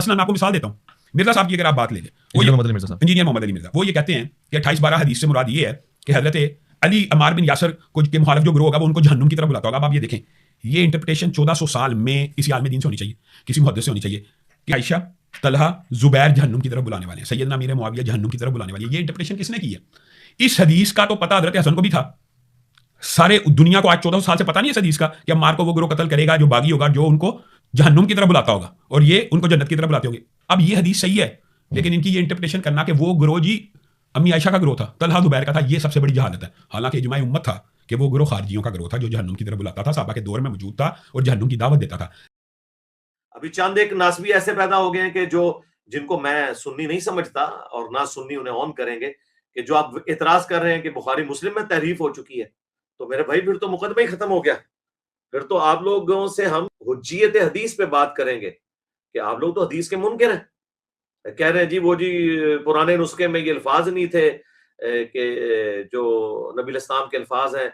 مثلا میں آپ کو مثال دیتا ہوں، مرزا صاحب کی اگر آپ بات لے لیں، انجینئر محمد علی مرزا، وہ یہ کہتے ہیں کہ 28-12 حدیث سے مراد یہ ہے کہ حضرت علی عمار بن یاسر کو کے مخالف جو گروہ ہوگا وہ ان کو جہنم کی طرف بلاتا ہوگا. اب آپ یہ دیکھیں، یہ انٹرپریٹیشن 1400 سال میں کسی عالم دین سے ہونی چاہیے، کسی محدث سے ہونی چاہیے کہ عائشہ، طلحہ، زبیر جہنم کی طرف بلانے والے ہیں، سیدنا امیر معاویہ جہنم کی طرف بلانے والے ہیں. یہ انٹرپریٹیشن کس نے کی ہے؟ اس حدیث کا تو پتہ حضرت حسن کو بھی تھا. سارے دنیا کو آج 1400 سال سے پتہ نہیں اس حدیث کا کہ عمار کو وہ گروہ قتل کرے گا جو باغی ہوگا، جو ان کو جہنم کی طرف بلاتا ہوگا، اور یہ ان کو جنت کی طرف بلاتے ہوں گے. اب یہ حدیث صحیح ہے، لیکن ان کی یہ انٹرپریٹیشن کرنا کہ وہ گروہ جی امی عائشہ کا گروہ تھا، طلحہ زبیر کا تھا، یہ سب سے بڑی جہالت ہے. حالانکہ اجماع امت تھا کہ وہ گروہ خارجیوں کا گروہ تھا جو جہنم کی طرف بلاتا تھا، صحابہ کے دور میں موجود تھا اور جہنم کی دعوت دیتا تھا. ابھی چند ایک ناسبی ایسے پیدا ہو گئے ہیں کہ جن کو میں سنی نہیں سمجھتا، اور نہ سنی انہیں آن کریں گے، کہ جو آپ اعتراض کر رہے ہیں کہ بخاری مسلم میں تحریف ہو چکی ہے. تو میرے بھائی پھر تو مقدمہ ہی ختم ہو گیا. پھر تو آپ لوگوں سے ہم حجیت حدیث پہ بات کریں گے کہ آپ لوگ تو حدیث کے منکر ہیں. کہہ رہے ہیں جی وہ جی پرانے نسخے میں یہ الفاظ نہیں تھے کہ جو نبی الاسلام کے الفاظ ہیں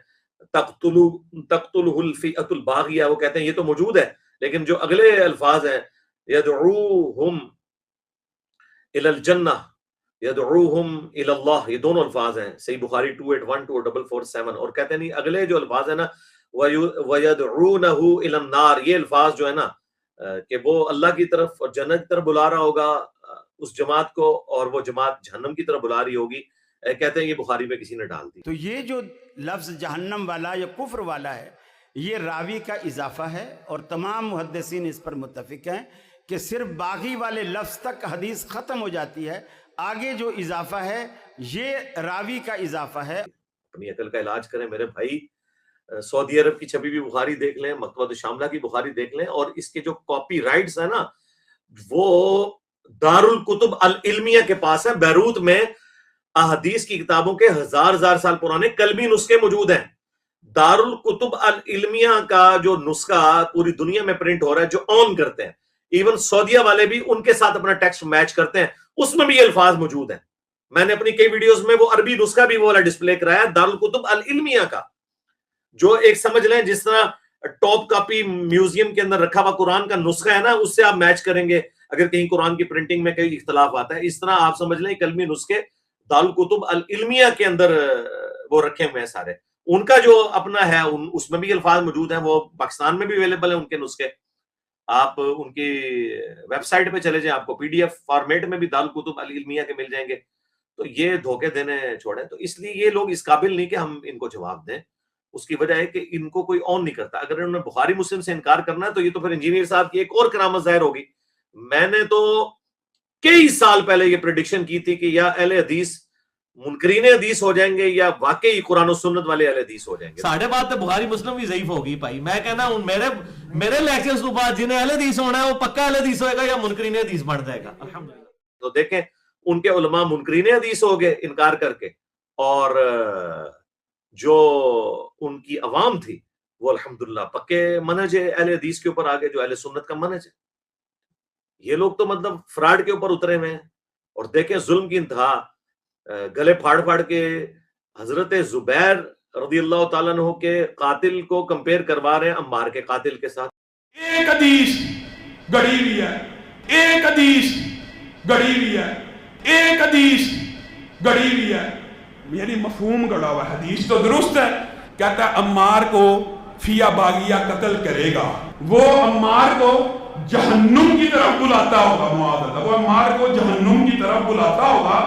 تقتلہ الفئۃ الباغیہ، وہ کہتے ہیں یہ تو موجود ہے، لیکن جو اگلے الفاظ ہیں یدعوہم الی الجنہ، یدعوہم الی اللہ، یہ دونوں الفاظ ہیں صحیح بخاری 28124447، اور کہتے ہیں نہیں اگلے جو الفاظ ہیں نا وَيَدْعُونَهُ إِلَى النَّارِ، یہ الفاظ جو ہے نا کہ وہ اللہ کی طرف اور جنت کی طرف بلا رہا ہوگا اس جماعت کو، اور وہ جماعت جہنم کی طرف بلا رہی ہوگی. کہتے ہیں یہ بخاری میں کسی نے ڈال دی. تو یہ جو لفظ جہنم والا یا کفر والا ہے، یہ راوی کا اضافہ ہے، اور تمام محدثین اس پر متفق ہیں کہ صرف باغی والے لفظ تک حدیث ختم ہو جاتی ہے. آگے جو اضافہ ہے یہ راوی کا اضافہ ہے. اپنی عقل کا علاج کریں میرے بھائی. سعودی عرب کی چھپی ہوئی بخاری دیکھ لیں، مکتبۃ الشاملہ کی بخاری دیکھ لیں، اور اس کے جو کاپی رائٹس ہیں نا وہ دارالکتب العلمیہ کے پاس ہیں. بیروت میں احادیث کی کتابوں کے ہزار سال پرانے قلمی نسخے موجود ہیں. دارالکتب العلمیہ کا جو نسخہ پوری دنیا میں پرنٹ ہو رہا ہے، جو آن کرتے ہیں، ایون سعودیہ والے بھی ان کے ساتھ اپنا ٹیکسٹ میچ کرتے ہیں، اس میں بھی یہ الفاظ موجود ہیں. میں نے اپنی کئی ویڈیوز میں وہ عربی نسخہ بھی وہ والا ڈسپلے کرایا ہے دارالکتب العلمیہ کا، جو ایک سمجھ لیں جس طرح ٹاپ کاپی میوزیم کے اندر رکھا ہوا قرآن کا نسخہ ہے نا، اس سے آپ میچ کریں گے اگر کہیں قرآن کی پرنٹنگ میں کئی اختلاف آتا ہے. اس طرح آپ سمجھ لیں قلمی نسخے دارالکتب العلمیہ کے اندر وہ رکھے ہوئے ہیں سارے. ان کا جو اپنا ہے اس میں بھی الفاظ موجود ہیں، وہ پاکستان میں بھی اویلیبل ہیں ان کے نسخے. آپ ان کی ویب سائٹ پہ چلے جائیں، آپ کو پی ڈی ایف فارمیٹ میں بھی دارالکتب العلمیہ کے مل جائیں گے. تو یہ دھوکے دینے چھوڑیں. تو اس لیے یہ لوگ اس قابل نہیں کہ ہم ان کو جواب دیں. اس کی وجہ ہے کہ ان کو کوئی آن نہیں کرتا. اگر انہوں نے بخاری مسلم سے انکار کرنا ہے تو یہ تو پھر انجینئر صاحب کی ایک اور کرامت ظاہر ہوگی. میں نے تو کئی سال پہلے یہ پریڈکشن کی تھی کہ یا اہل حدیث منکرین حدیث ہو جائیں گے یا واقعی قرآن و سنت والے اہل حدیث ہو جائیں گے. ساڑھے بات تو بخاری مسلم بھی ضعیف ہوگی بھائی. میں کہنا ہوں میرے لیکچرز تو بعد جنہیں اہل حدیث ہونا ہے وہ پکا اہل حدیث ہوئے گا یا منکرین حدیث بن جائے گا. الحمدللہ. تو دیکھیں ان کے علماء منکرین حدیث ہو گئے انکار کر کے، اور جو ان کی عوام تھی وہ الحمدللہ پکے منہج اہل حدیث کے اوپر آگے، جو اہل سنت کا منہج ہے. یہ لوگ تو مطلب فراڈ کے اوپر اترے ہوئے ہیں. اور دیکھیں ظلم کی انتہا، گلے پھاڑ پھاڑ کے حضرت زبیر رضی اللہ تعالیٰ عنہ کے قاتل کو کمپیئر کروا رہے ہیں عمار کے قاتل کے ساتھ. ایک حدیث گڑی ہوئی ہے، ایک حدیث گڑی ہوئی ہے، ایک حدیث گڑی ہوئی ہے، یعنی مفہوم گڑا ہوا. حدیث تو درست ہے، کہتا ہے عمار کو فیا باغیہ قتل کرے گا، وہ عمار کو جہنم کی طرف بلاتا ہوگا. معاذ اللہ، وہ عمار کو جہنم کی طرف بلاتا ہوگا.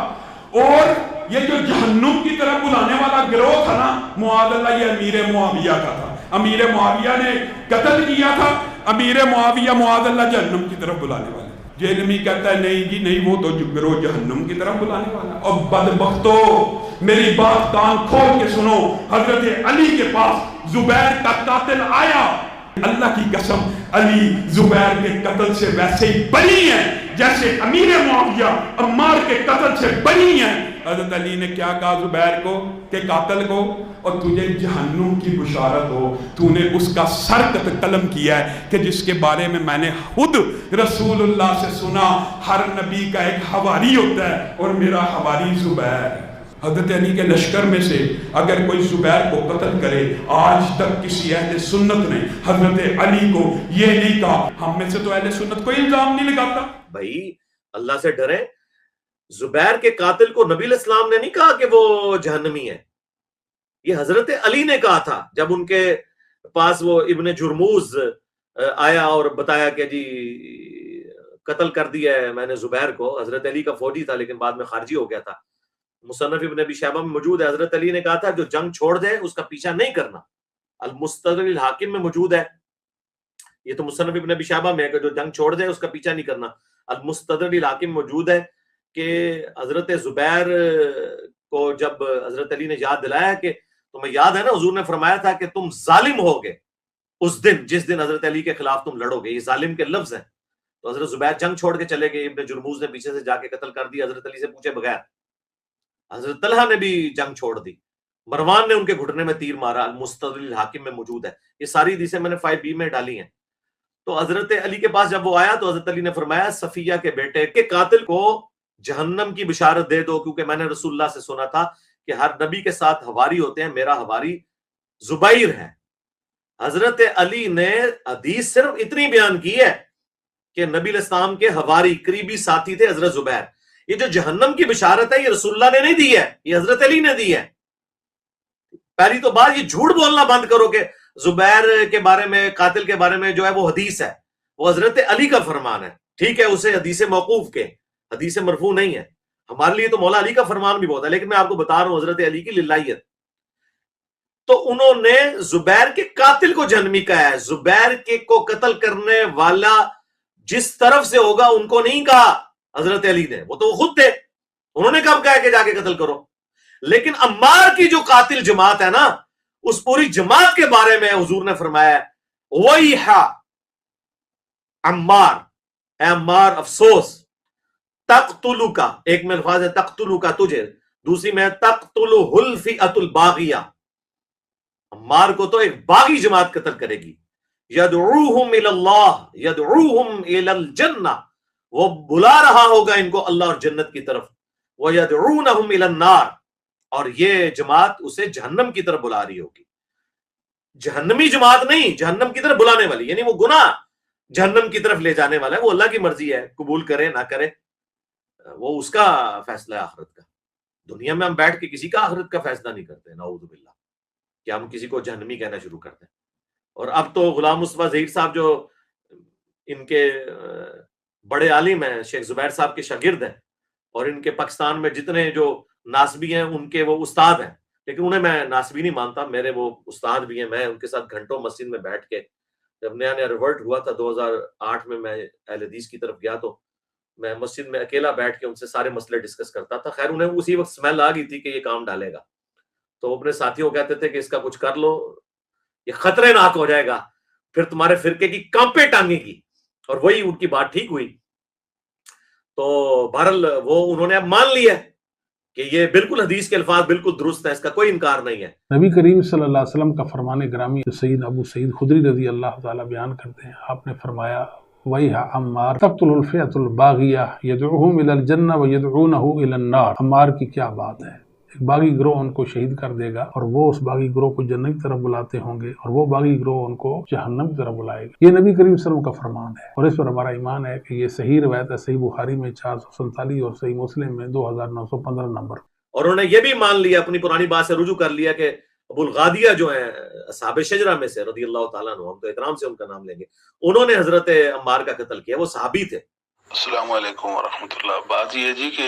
اور یہ جو جہنم کی طرف بلانے والا گروہ تھا نا، معاذ اللہ، یہ امیر معاویہ کا تھا. امیر معاویہ نے قتل کیا تھا. امیر معاویہ معاذ اللہ جہنم کی طرف بلانے والے. جہنمی کہتا ہے نہیں جی نہیں، وہ تو گروہ جہنم کی طرف بلانے والا. اور بدبختو میری بات کان کھول کے سنو، حضرت علی کے پاس زبیر کا قاتل آیا. اللہ کی قسم علی زبیر کے قتل سے ویسے ہی بری ہیں جیسے امیر معاویہ عمار کے قتل سے بری ہیں. حضرت علی نے کیا کہا زبیر کو کہ قاتل کو، اور تجھے جہنم کی بشارت ہو، تو نے اس کا سر قلم کیا ہے کہ جس کے بارے میں نے خود رسول اللہ سے سنا، ہر نبی کا ایک حواری ہوتا ہے اور میرا حواری زبیر. حضرت علی کے لشکر میں سے اگر کوئی زبیر کو قتل کرے، آج تک کسی اہل سنت نے حضرت علی کو یہ نہیں کہا. ہم میں سے تو اہل سنت کوئی الزام نہیں لگاتا. بھائی اللہ سے ڈریں. زبیر کے قاتل کو نبی علیہ السلام نے نہیں کہا کہ وہ جہنمی ہے، یہ حضرت علی نے کہا تھا. جب ان کے پاس وہ ابن جرموز آیا اور بتایا کہ جی قتل کر دیا ہے میں نے زبیر کو، حضرت علی کا فوجی تھا لیکن بعد میں خارجی ہو گیا تھا. مصنف ابن ابی شیبہ میں موجود ہے، حضرت علی نے کہا تھا جو جنگ چھوڑ دے اس کا پیچھا نہیں کرنا. المستدرک الحاکم میں موجود ہے، یہ تو مصنف ابن ابی شیبہ میں ہے کہ جو جنگ چھوڑ دے اس کا پیچھا نہیں کرنا. المستدرک الحاکم موجود ہے کہ حضرت زبیر کو جب حضرت علی نے یاد دلایا کہ تمہیں یاد ہے نا حضور نے فرمایا تھا کہ تم ظالم ہوگے اس دن جس دن حضرت علی کے خلاف تم لڑو گے، یہ ظالم کے لفظ ہیں. تو حضرت زبیر جنگ چھوڑ کے چلے گئے، ابن جرموز نے پیچھے سے جا کے قتل کر دیا حضرت علی سے پوچھے بغیر. حضرت طلحہ نے بھی جنگ چھوڑ دی، مروان نے ان کے گھٹنے میں تیر مارا. المستدرک الحاکم میں موجود ہے. یہ ساری حدیثیں میں نے 5B میں ڈالی ہیں. تو حضرت علی کے پاس جب وہ آیا تو حضرت علی نے فرمایا صفیہ کے بیٹے کے قاتل کو جہنم کی بشارت دے دو، کیونکہ میں نے رسول اللہ سے سنا تھا کہ ہر نبی کے ساتھ حواری ہوتے ہیں، میرا حواری زبیر ہے. حضرت علی نے حدیث صرف اتنی بیان کی ہے کہ نبی علیہ السلام کے حواری قریبی ساتھی تھے حضرت زبیر. یہ جو جہنم کی بشارت ہے یہ رسول اللہ نے نہیں دی ہے، یہ حضرت علی نے دی ہے. پہلی تو بات یہ جھوٹ بولنا بند کرو کہ زبیر کے بارے میں قاتل کے بارے میں جو ہے وہ حدیث ہے، وہ حضرت علی کا فرمان ہے. ٹھیک ہے اسے حدیث موقوف کے، حدیث مرفوع نہیں ہے. ہمارے لیے تو مولا علی کا فرمان بھی بہت ہے، لیکن میں آپ کو بتا رہا ہوں حضرت علی کی للہیت. تو انہوں نے زبیر کے قاتل کو جہنمی کہا ہے. زبیر کے کو قتل کرنے والا جس طرف سے ہوگا ان کو نہیں کہا حضرت علی نے، وہ تو خود تھے، انہوں نے کب کہا کہ جا کے قتل کرو. لیکن عمار کی جو قاتل جماعت ہے نا، اس پوری جماعت کے بارے میں حضور نے فرمایا وَيْحَ عمار، اے عمار افسوس، تقتلک، ایک میں الفاظ ہے تقتلک تجھے، دوسری میں تقتلہ الفئۃ الباغیہ، عمار کو تو ایک باغی جماعت قتل کرے گی. یدعوہم الی اللہ یدعوہم الی الجنہ، وہ بلا رہا ہوگا ان کو اللہ اور جنت کی طرف. وَيَدْعُونَهُمْ إِلَى النَّارِ، اور یہ جماعت اسے جہنم کی طرف بلا رہی ہوگی. جہنمی جماعت نہیں، جہنم کی طرف بلانے والی، یعنی وہ گناہ جہنم کی طرف لے جانے والا ہے. وہ اللہ کی مرضی ہے، قبول کرے نہ کرے وہ اس کا فیصلہ ہے آخرت کا. دنیا میں ہم بیٹھ کے کسی کا آخرت کا فیصلہ نہیں کرتے، نعوذ باللہ، کہ ہم کسی کو جہنمی کہنا شروع کرتے ہیں. اور اب تو غلام مصطفیٰ ظہیر صاحب جو ان کے بڑے عالم ہیں، شیخ زبیر صاحب کے شاگرد ہیں، اور ان کے پاکستان میں جتنے جو ناسبی ہیں ان کے وہ استاد ہیں، لیکن انہیں میں ناسبی نہیں مانتا، میرے وہ استاد بھی ہیں. میں ان کے ساتھ گھنٹوں مسجد میں بیٹھ کے، جب نیا نیا ریورٹ ہوا تھا 2008 میں اہل حدیث کی طرف گیا تو میں مسجد میں اکیلا بیٹھ کے ان سے سارے مسئلے ڈسکس کرتا تھا. خیر انہیں اسی وقت سمیل آ گئی تھی کہ یہ کام ڈالے گا، تو اپنے ساتھیوں کہتے تھے کہ اس کا کچھ کر لو، یہ خطرے ناک ہو جائے گا، پھر تمہارے فرقے کی کانپیں ٹانگے گی. اور وہی ان کی بات ٹھیک ہوئی. تو بہرحال وہ انہوں نے اب مان لیا کہ یہ بالکل حدیث کے الفاظ بالکل درست ہے، اس کا کوئی انکار نہیں ہے. نبی کریم صلی اللہ علیہ وسلم کا فرمان گرامی سید ابو سعید خدری رضی اللہ تعالیٰ بیان کرتے ہیں، آپ نے فرمایا وَيْحَ عمار تقتل الفئۃ الباغیہ یدعوہم الی الجنہ ویدعونہ الی النار. عمار کی کیا بات ہے، ایک باغی گروہ ان کو شہید کر دے گا اور وہ اس باغی گروہ کو جنت کی طرف بلاتے ہوں گے، اور وہ باغی گروہ ان کو جہنم کی طرف بلائے گا. یہ نبی کریم صلی اللہ علیہ وسلم کا فرمان ہے، اور اس پر ہمارا ایمان ہے کہ یہ صحیح روایت ہے. صحیح بخاری میں 447 اور صحیح مسلم میں 2915 نمبر. اور انہوں نے یہ بھی مان لیا، اپنی پرانی بات سے رجوع کر لیا کہ ابو الغادیہ جو ہیں اصحاب شجرہ میں سے رضی اللہ تعالیٰ عنہ، ہم تو احترام سے ان کا نام لیں گے، انہوں نے حضرت عمار کا قتل کیا، وہ صحابی تھے. السلام علیکم ورحمۃ اللہ. بات یہ جی کہ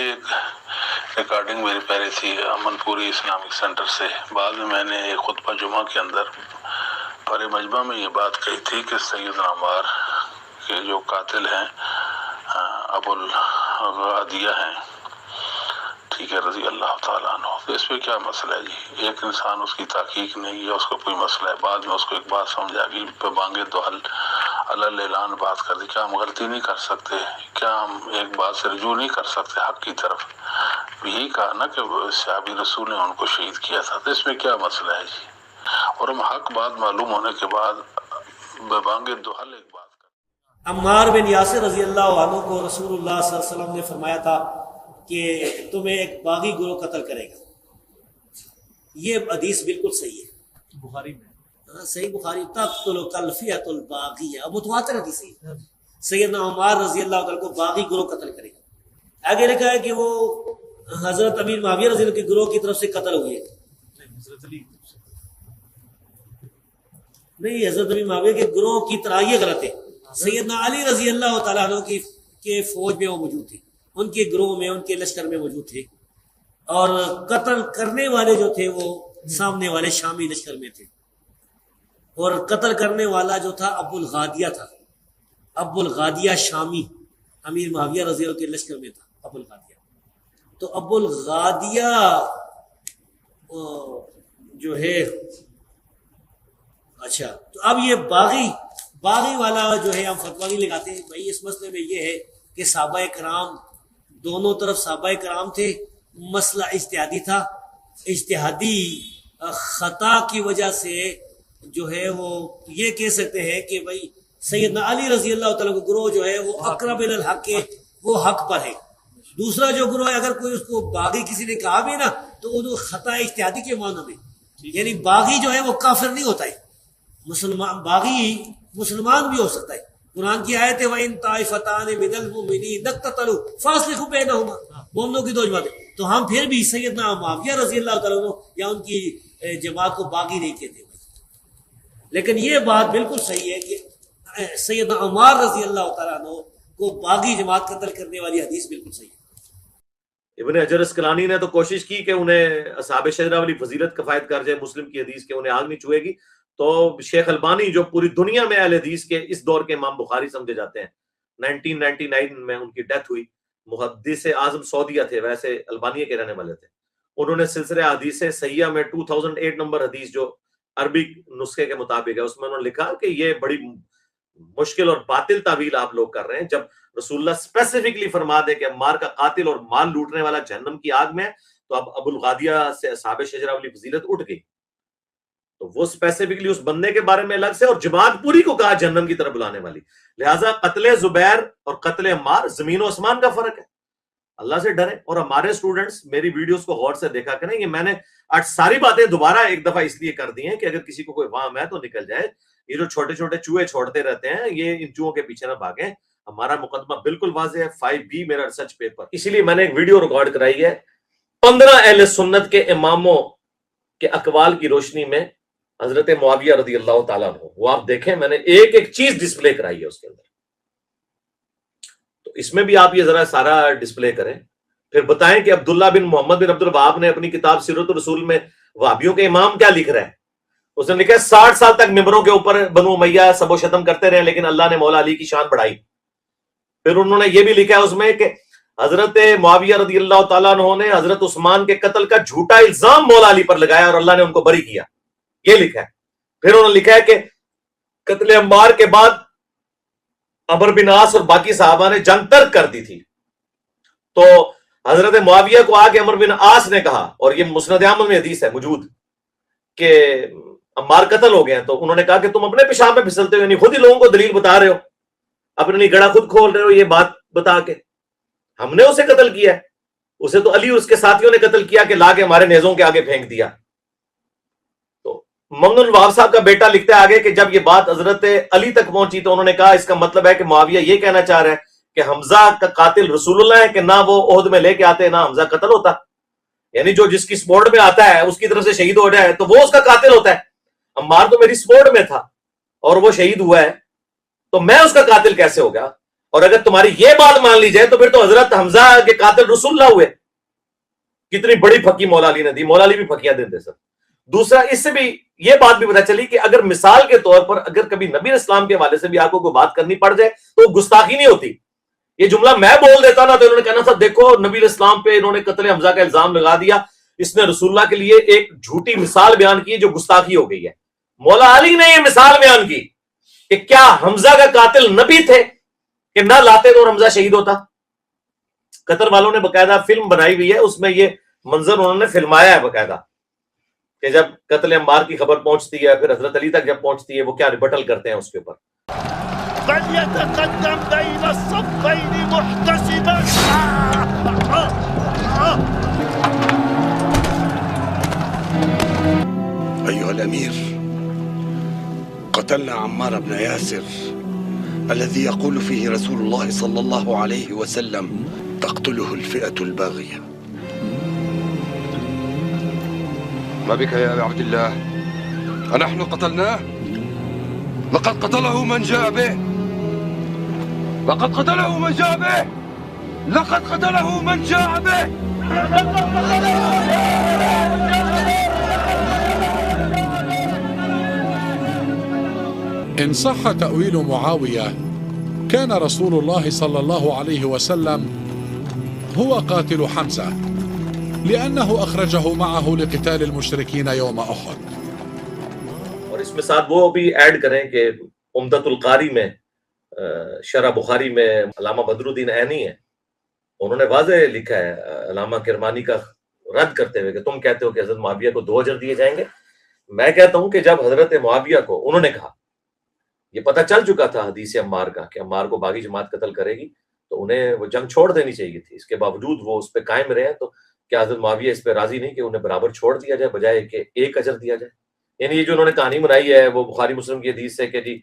ریکارڈنگ میری پہلے تھی امن پوری اسلامک سینٹر سے، بعد میں نے ایک خطبہ جمعہ کے اندر پر مجمع میں یہ بات کہی تھی کہ سیدنا عمار کے جو قاتل ہیں ابو الغادیہ ہیں، ٹھیک ہے، رضی اللہ تعالیٰ عنہ. تو اس پہ کیا مسئلہ ہے جی؟ ایک انسان اس کی تحقیق نہیں ہے، اس کو کوئی مسئلہ ہے، بعد میں اس کو ایک بات سمجھ آ گئی، پہ بانگے دو حل اللہ اعلان بات کر دی. کیا ہم غلطی نہیں کر سکتے؟ کیا ہم ایک بات سے رجوع نہیں کر سکتے حق کی طرف؟ یہی کہا نا کہ صحابی رسول نے ان کو شہید کیا تھا، تو اس میں کیا مسئلہ ہے جی؟ اور ہم حق بات معلوم ہونے کے بعد بے بانگے دو حل ایک بات کر. عمار بن یاسر رضی اللہ عنہ کو رسول اللہ صلی اللہ علیہ وسلم نے فرمایا تھا کہ تمہیں ایک باغی گروہ قتل کرے گا. یہ حدیث بالکل صحیح ہے بخاری میں صحیح بخاری تقتل الفئۃ الباغیہ، اب متواتر حدیث ہے. سیدنا عمار رضی اللہ عنہ کو باغی گروہ قتل کرے گا. آگے لکھا ہے کہ وہ حضرت امیر معاویہ رضی اللہ کے گروہ کی طرف سے قتل ہوئے. حضرت علی نہیں، حضرت امیر معاویہ کے گروہ کی طرح یہ غلط ہے. سیدنا علی رضی اللہ تعالیٰ عنہ کے فوج میں وہ موجود تھے، ان کے گروہ میں، ان کے لشکر میں موجود تھے، اور قتل کرنے والے جو تھے وہ سامنے والے شامی لشکر میں تھے. اور قتل کرنے والا جو تھا ابو الغادیہ تھا. ابو الغادیہ شامی امیر معاویہ رضی اللہ کے لشکر میں تھا ابو الغادیہ. تو ابو الغادیہ جو ہے، اچھا تو اب یہ باغی والا جو ہے ہم فتویٰ نہیں لگاتے ہیں بھائی. اس مسئلے میں یہ ہے کہ صحابہ کرام دونوں طرف صحابہ کرام تھے، مسئلہ اجتہادی تھا. اجتہادی خطا کی وجہ سے جو ہے وہ یہ کہہ سکتے ہیں کہ بھائی سیدنا علی رضی اللہ تعالیٰ کا گروہ جو ہے وہ اقرب الی الحق ہے، وہ حق پر ہے. دوسرا جو گروہ ہے اگر کوئی اس کو باغی کسی نے کہا بھی نا تو وہ خطا اجتہادی کے معنی میں، یعنی باغی جو ہے وہ کافر نہیں ہوتا ہے، مسلمان باغی مسلمان بھی ہو سکتا ہے. قرآن کی آیت ہے وَإِن طَائِفَتَانِ مِنَ الْمُؤْمِنِينَ اقْتَتَلُوا فَأَصْلِحُوا بَيْنَهُمَا. مومنوں کی دو جماعتیں، تو ہم پھر بھی سیدنا معاویہ رضی اللہ تعالیٰ عنہ یا ان کی جماعت کو باغی نہیں کہتے. لیکن یہ بات بالکل صحیح ہے کہ سیدنا عمار رضی اللہ تعالیٰ عنہ کو باغی جماعت قتل کرنے والی حدیث بالکل صحیح ہے. ابن حجر اسقلانی نے تو کوشش کی کہ انہیں اصحاب شجرہ والی فضیلت کفایت کر جائے مسلم کی حدیث کے انہیں آگ نہیں چھوئے گی. تو شیخ البانی جو پوری دنیا میں اہل حدیث کے اس دور کے امام بخاری سمجھے جاتے ہیں، 1999 میں ان کی ڈیتھ ہوئی. محدث اعظم سعودیہ تھے، ویسے البانیہ کے رہنے والے تھے. انہوں نے سلسلہ حدیث صحیحہ میں 2008 نمبر حدیث جو عربی نسخے کے مطابق ہے اس میں انہوں نے لکھا کہ یہ بڑی مشکل اور باطل تعویل آپ لوگ کر رہے ہیں. جب رسول اللہ اسپیسیفکلی فرما دے کہ عمار کا قاتل اور مال لوٹنے والا جہنم کی آگ میں، تو اب ابو الغادیہ سے اصحاب شجرہ والی فضیلت اٹھ گئی. تو وہ اسپیسیفکلی اس بندے کے بارے میں الگ سے، اور جماعت پوری کو کہا جہنم کی طرف بلانے والی. لہٰذا قتل زبیر اور قتل عمار زمین و آسمان کا فرق ہے. اللہ سے ڈریں. اور ہمارے اسٹوڈنٹس میری ویڈیوز کو غور سے دیکھا کریں. یہ میں نے آج ساری باتیں دوبارہ ایک دفعہ اس لیے کر دی ہیں کہ اگر کسی کو کوئی وہم ہے تو نکل جائے. یہ جو چھوٹے چھوٹے چوہے چھوڑتے رہتے ہیں یہ ان چوہوں کے پیچھے نہ بھاگیں. ہمارا مقدمہ بالکل واضح ہے، 5B میرا ریسرچ پیپر. اسی لیے میں نے ایک ویڈیو ریکارڈ کرائی ہے 15 اہل سنت کے اماموں کے اقوال کی روشنی میں حضرت معاویہ رضی اللہ تعالیٰ عنہ. وہ آپ دیکھیں، میں نے ایک ایک چیز ڈسپلے کرائی ہے اس کے اندر. تو اس میں بھی آپ یہ ذرا سارا ڈسپلے کریں، پھر بتائیں کہ عبداللہ بن محمد بن عبد الوہاب نے اپنی کتاب سیرت الرسول میں وہابیوں کے امام کیا لکھ رہے ہیں. اس نے لکھا ہے 60 سال تک ممبروں کے اوپر بنو امیہ سب و شتم کرتے رہے لیکن اللہ نے مولا علی کی شان بڑھائی. پھر انہوں نے یہ بھی لکھا ہے اس میں کہ حضرت معاویہ رضی اللہ تعالیٰ عنہ نے حضرت عثمان کے قتل کا جھوٹا الزام مولا علی پر لگایا اور اللہ نے ان کو بری کیا. یہ لکھا ہے. پھر انہوں نے لکھا ہے کہ قتل عمار کے بعد عمرو بن عاص اور باقی صحابہ نے جنگ ترک کر دی تھی. تو حضرت معاویہ کو آگے عمرو بن عاص نے کہا، اور یہ مسند احمد میں حدیث ہے موجود، کہ عمار قتل ہو گئے ہیں. تو انہوں نے کہا کہ تم اپنے پیشاب میں پھسلتے ہو، یعنی خود ہی لوگوں کو دلیل بتا رہے ہو، اپنی گڑا خود کھول رہے ہو یہ بات بتا کے. ہم نے اسے قتل کیا ہے، اسے تو علی اور اس کے ساتھیوں نے قتل کیا کہ لا کے ہمارے نیزوں کے آگے پھینک دیا. تو ممنون الوہاب صاحب کا بیٹا لکھتا ہے آگے کہ جب یہ بات حضرت علی تک پہنچی تو انہوں نے کہا اس کا مطلب ہے کہ معاویہ یہ کہنا چاہ رہا ہے کہ حمزہ کا قاتل رسول اللہ ہے، کہ نہ وہ عہد میں لے کے آتے نہ حمزہ قتل ہوتا. یعنی جو جس کی سپورٹ میں آتا ہے اس کی طرف سے شہید ہو جائے تو وہ اس کا قاتل ہوتا ہے. عمار تو میری سپورٹ میں تھا اور وہ شہید ہوا ہے تو میں اس کا قاتل کیسے ہو گیا؟ اور اگر تمہاری یہ بات مان لی جائے تو پھر تو حضرت حمزہ کے قاتل رسول اللہ ہوئے. کتنی بڑی پھکی مولا علی نے دی. مولا علی بھی پھکیاں دیتے سر. دوسرا اس سے بھی یہ بات بھی پتہ چلی کہ اگر مثال کے طور پر اگر کبھی نبی اسلام کے حوالے سے بھی آپ کو کوئی بات کرنی پڑ جائے تو وہ گستاخی نہیں ہوتی. یہ جملہ میں بول دیتا نا تو انہوں نے کہنا تھا دیکھو نبی اسلام پہ انہوں نے قتل حمزہ کا الزام لگا دیا، اس نے رسول اللہ کے لیے ایک جھوٹی مثال بیان کی جو گستاخی ہو گئی ہے. مولا علی نے یہ مثال بیان کی کہ کیا حمزہ کا قاتل نبی تھے کہ نہ لاتے تو حمزہ شہید ہوتا. قطر والوں نے باقاعدہ فلم بنائی ہوئی ہے، اس میں یہ منظر انہوں نے فلمایا ہے باقاعدہ کہ جب قتل عمار کی خبر پہنچتی ہے پھر حضرت علی تک جب پہنچتی ہے وہ کیا ریبٹل کرتے ہیں اس کے اوپر. فليتقدم بين الصفين محتسبا الأمير، قتلنا عمار بن ياسر الذي يقول فيه رسول الله صلى الله عليه وسلم تقتله الفئة الباغية. ما بك يا أبا عبد الله؟ أنحن قتلناه؟ لقد قتله من جاء به، لقد قتله من جاء به، لقد قتله من جاء به. إن صح تأويل معاوية كان رسول الله صلى الله عليه وسلم هو قاتل حمزة لأنه أخرجه معه لقتال المشركين يوم أحد. اور اس میں ساتھ وہ بھی ایڈ کریں کہ عمدۃ القاری میں شرح بخاری میں علامہ بدر الدین عینی ہے، انہوں نے واضح لکھا ہے علامہ کرمانی کا رد کرتے ہوئے کہ تم کہتے ہو کہ حضرت معاویہ کو 2 اجر دیے جائیں گے، میں کہتا ہوں کہ جب حضرت معاویہ کو انہوں نے کہا، یہ پتہ چل چکا تھا حدیث عمار کا کہ عمار کو باغی جماعت قتل کرے گی، تو انہیں وہ جنگ چھوڑ دینی چاہیے تھی، اس کے باوجود وہ اس پہ قائم رہے، تو کیا حضرت معاویہ اس پہ راضی نہیں کہ انہیں برابر چھوڑ دیا جائے بجائے کہ 1 اجر دیا جائے؟ یعنی یہ جو انہوں نے کہانی بنائی ہے وہ بخاری مسلم کی حدیث سے کہ جی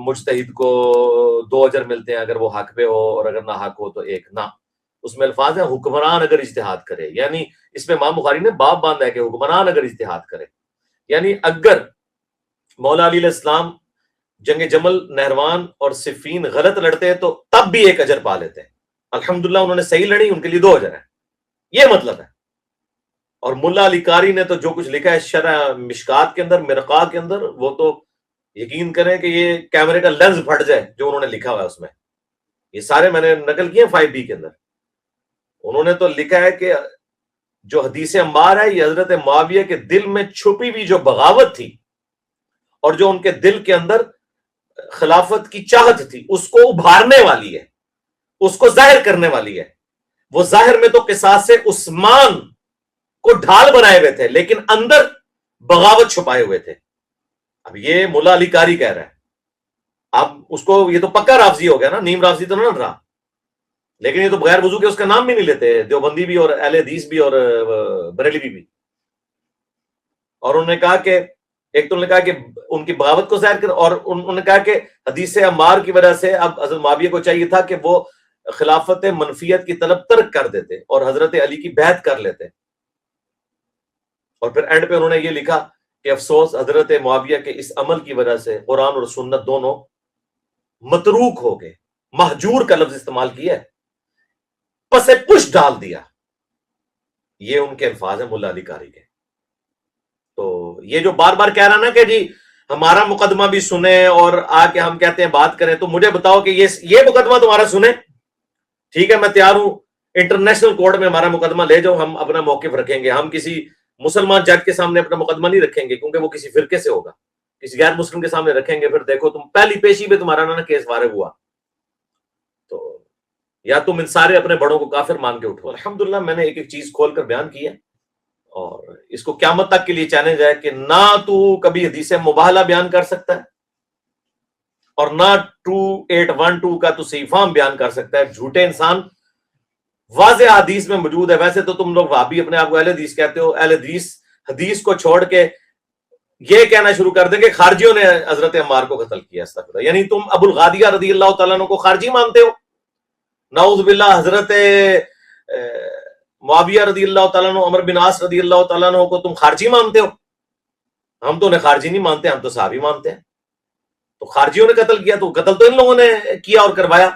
مجتہد کو 2 اجر ملتے ہیں اگر وہ حق پہ ہو اور اگر نہ حق ہو تو 1، نہ، اس میں الفاظ ہیں حکمران اگر اجتہاد کرے، یعنی اس میں امام بخاری نے باب باندھا ہے کہ حکمران اگر اجتہاد کرے، یعنی اگر مولا علی علیہ السلام جنگ جمل، نہروان اور صفین غلط لڑتے ہیں تو تب بھی 1 اجر پا لیتے ہیں، الحمدللہ انہوں نے صحیح لڑی، ان کے لیے 2 اجر ہیں، یہ مطلب ہے۔ اور ملا علی قاری نے تو جو کچھ لکھا ہے شرح مشکات کے اندر، مرقاہ کے اندر، وہ تو یقین کریں کہ یہ کیمرے کا لینز پھٹ جائے جو انہوں نے لکھا ہوا ہے اس میں، یہ سارے میں نے نقل کیے 5B کے اندر، انہوں نے تو لکھا ہے کہ جو حدیث عمار ہے یہ حضرت معاویہ کے دل میں چھپی ہوئی جو بغاوت تھی اور جو ان کے دل کے اندر خلافت کی چاہت تھی اس کو ابھارنے والی ہے، اس کو ظاہر کرنے والی ہے۔ وہ ظاہر میں تو قصاص عثمان کو ڈھال بنائے ہوئے تھے لیکن اندر بغاوت چھپائے ہوئے تھے۔ اب یہ ملا علی قاری کہہ رہا ہے، اب اس کو یہ تو پکا رافضی ہو گیا نا، نیم رافضی تو نہ رہا، لیکن یہ تو بغیر وضو کے اس کا نام بھی نہیں لیتے، دیوبندی بھی اور اہل حدیث بھی اور بریلوی بھی۔ اور انہوں نے کہا کہ ایک تو انہوں نے کہا کہ ان کی بغاوت کو ظاہر کر، اور انہوں نے کہا کہ حدیث عمار کی وجہ سے اب حضرت معاویہ کو چاہیے تھا کہ وہ خلافت منفیت کی طلب ترک کر دیتے اور حضرت علی کی بیعت کر لیتے۔ اور پھر اینڈ پہ انہوں نے یہ لکھا کہ افسوس حضرت معاویہ کے اس عمل کی وجہ سے قرآن اور سنت دونوں متروک ہو گئے، مہجور کا لفظ استعمال کیا ہے، پس پش ڈال دیا، یہ ان کے الفاظ ہیں ملا علی قاری کے۔ تو یہ جو بار بار کہہ رہا نا کہ جی ہمارا مقدمہ بھی سنیں اور آ کے ہم کہتے ہیں بات کریں، تو مجھے بتاؤ کہ یہ مقدمہ تمہارا سنیں، ٹھیک ہے میں تیار ہوں، انٹرنیشنل کورٹ میں ہمارا مقدمہ لے جاؤ، ہم اپنا موقف رکھیں گے، ہم کسی مسلمان جج کے سامنے اپنا مقدمہ نہیں رکھیں گے کیونکہ وہ کسی فرقے سے ہوگا، کسی غیر مسلم کے سامنے رکھیں گے، پھر دیکھو تم پہلی پیشی پہ تمہارا نا کیس فارغ ہوا، تو یا تم ان سارے اپنے بڑوں کو کافر مان کے اٹھو۔ الحمدللہ میں نے ایک ایک چیز کھول کر بیان کی ہے، اور اس کو قیامت تک کے لیے چیلنج ہے کہ نہ تو کبھی حدیث مباہلہ بیان کر سکتا ہے اور نہ 2812 کا تو صحیح فہم بیان کر سکتا ہے، جھوٹے انسان واضح حدیث میں موجود ہے۔ ویسے تو تم لوگ وہابی اپنے آپ کو اہل حدیث کہتے ہو، اہل حدیث کو چھوڑ کے یہ کہنا شروع کر دیں کہ خارجیوں نے حضرت عمار کو قتل کیا، استغفر اللہ، یعنی تم ابو الغادیہ رضی اللہ تعالیٰ عنہ کو خارجی مانتے ہو، نعوذ باللہ حضرت معاویہ رضی اللہ تعالیٰ عنہ، عمر بن عاص رضی اللہ تعالیٰ عنہ کو تم خارجی مانتے ہو؟ ہم تو انہیں خارجی نہیں مانتے، ہم تو صحابی مانتے ہیں۔ تو خارجیوں نے قتل کیا تو قتل تو ان لوگوں نے کیا اور کروایا،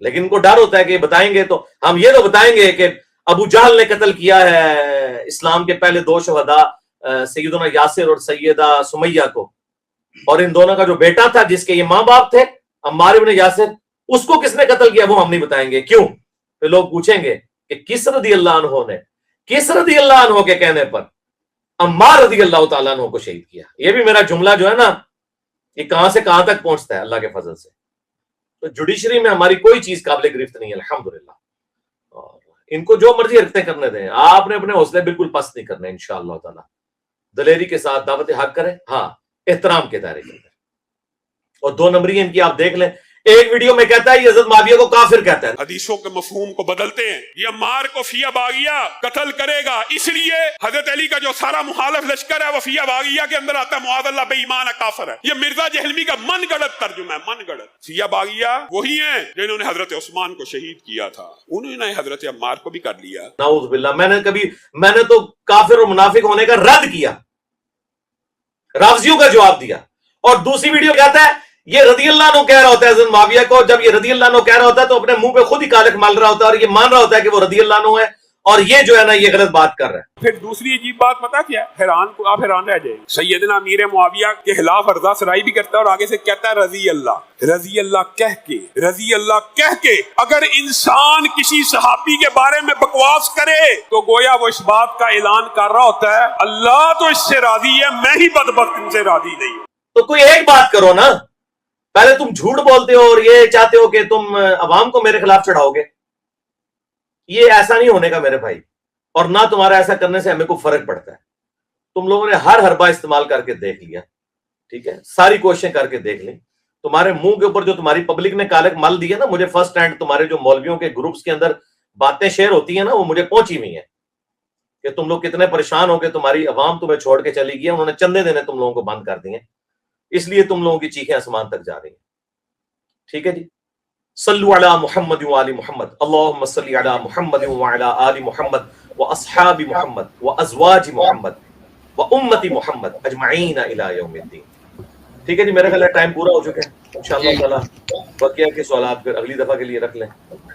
لیکن ان کو ڈر ہوتا ہے کہ یہ بتائیں گے تو ہم یہ تو بتائیں گے کہ ابو جہل نے قتل کیا ہے اسلام کے پہلے 2 شہداء سیدنا یاسر اور سیدہ سمیہ کو، اور ان دونوں کا جو بیٹا تھا جس کے یہ ماں باپ تھے عمار بن یاسر، اس کو کس نے قتل کیا وہ ہم نہیں بتائیں گے۔ کیوں؟ پھر لوگ پوچھیں گے کہ کس رضی اللہ عنہ نے، کس رضی اللہ عنہ کے کہنے پر عمار رضی اللہ تعالیٰ عنہ کو شہید کیا۔ یہ بھی میرا جملہ جو ہے نا یہ کہاں سے کہاں تک پہنچتا ہے اللہ کے فضل سے۔ تو جوڈیشری میں ہماری کوئی چیز قابل گرفت نہیں ہے الحمدللہ، اور ان کو جو مرضی حرکتیں کرنے دیں، آپ نے اپنے حوصلے بالکل پست نہیں کرنے انشاءاللہ تعالی، دلیری کے ساتھ دعوت حق کریں، ہاں احترام کے دائرے کے اندر۔ اور 2 نمبری ان کی آپ دیکھ لیں، ایک ویڈیو میں کہتا ہے یہ حضرت معاویہ کو کافر کہتا ہے. حدیثوں کے مفہوم کو بدلتے ہیں. یہ عمار کو فیہ باغیہ قتل کرے گا، اس لیے حضرت علی کا جو سارا مخالف لشکر ہے وہ فیہ باغیہ کے اندر آتا ہے، معاذ اللہ بے ایمان کافر ہے. یہ مرزا جہلمی کا من گڑت ترجمہ ہے، من گڑت. فیہ باغیہ وہی ہیں جنہوں نے حضرت عثمان کو شہید کیا تھا، انہوں نے حضرت عمار کو بھی کر لیا. نعوذ باللہ. میں نے تو کافر اور منافق ہونے کا رد کیا، رافضیوں کا جواب دیا. اور دوسری ویڈیو کہتا ہے یہ رضی اللہ عنہ کہہ رہا ہوتا ہے حضرت معاویہ کو. جب یہ رضی اللہ عنہ کہہ رہا ہوتا ہے تو اپنے منہ پہ خود ہی کالک مال رہا ہوتا ہے اور یہ مان رہا ہوتا ہے کہ وہ رضی اللہ عنہ ہے، اور یہ جو ہے نا یہ غلط بات کر رہا ہے. پھر دوسری عجیب بات پتا کیا ہے؟ آپ حیران رہ جائیں. سیدنا امیر معاویہ کے خلاف ارضا سرائی بھی کرتا ہے اور آگے سے کہتا ہے رضی اللہ کہہ کے اگر انسان کسی صحابی کے بارے میں بکواس کرے تو گویا وہ اس بات کا اعلان کر رہا ہوتا ہے اللہ تو اس سے راضی ہے، میں ہی بدبخت ان سے راضی نہیں ہوں. تو کوئی ایک بات کرو نا، پہلے تم جھوٹ بولتے ہو اور یہ چاہتے ہو کہ تم عوام کو میرے خلاف چڑھاؤ گے. یہ ایسا نہیں ہونے کا میرے بھائی، اور نہ تمہارا ایسا کرنے سے ہمیں کوئی فرق پڑتا ہے. تم لوگوں نے ہر حربہ استعمال کر کے دیکھ لیا، ٹھیک ہے، ساری کوششیں کر کے دیکھ لیں. تمہارے منہ کے اوپر جو تمہاری پبلک نے کالک مل دیا نا، مجھے فرسٹ ہینڈ تمہارے جو مولویوں کے گروپس کے اندر باتیں شیئر ہوتی ہیں نا، وہ مجھے پہنچی ہوئی ہیں کہ تم لوگ کتنے پریشان ہو کے تمہاری عوام تمہیں چھوڑ کے چلی گئی، انہوں نے چندے دینے تم لوگوں کو بند کر دیے، اس لیے تم لوگوں کی چیخیں آسمان تک جا رہی ہیں. ٹھیک ہے جی. صلو علی محمد وآل محمد، اللہم صلی علی محمد وعلی آل محمد واصحاب محمد وازواج محمد وامت محمد اجمعین الی یوم الدین. ٹھیک ہے جی، میرے خیال ہے ٹائم پورا ہو چکا ہے. انشاءاللہ تعالی بقیہ کے سوالات پھر اگلی دفعہ کے لیے رکھ لیں.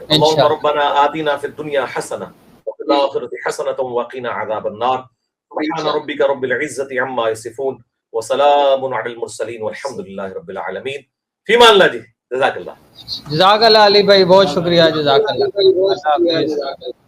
اللہم ربنا آتنا فی الدنیا حسنہ وفی الآخرۃ حسنۃ وقنا عذاب النار. سبحان ربک رب العزۃ عما یصفون وسلام علی المرسلین والحمد للہ رب العالمین. فی امان اللہ جی. جزاک اللہ. جزاک اللہ علی بھائی، بہت شکریہ. جزاک اللہ.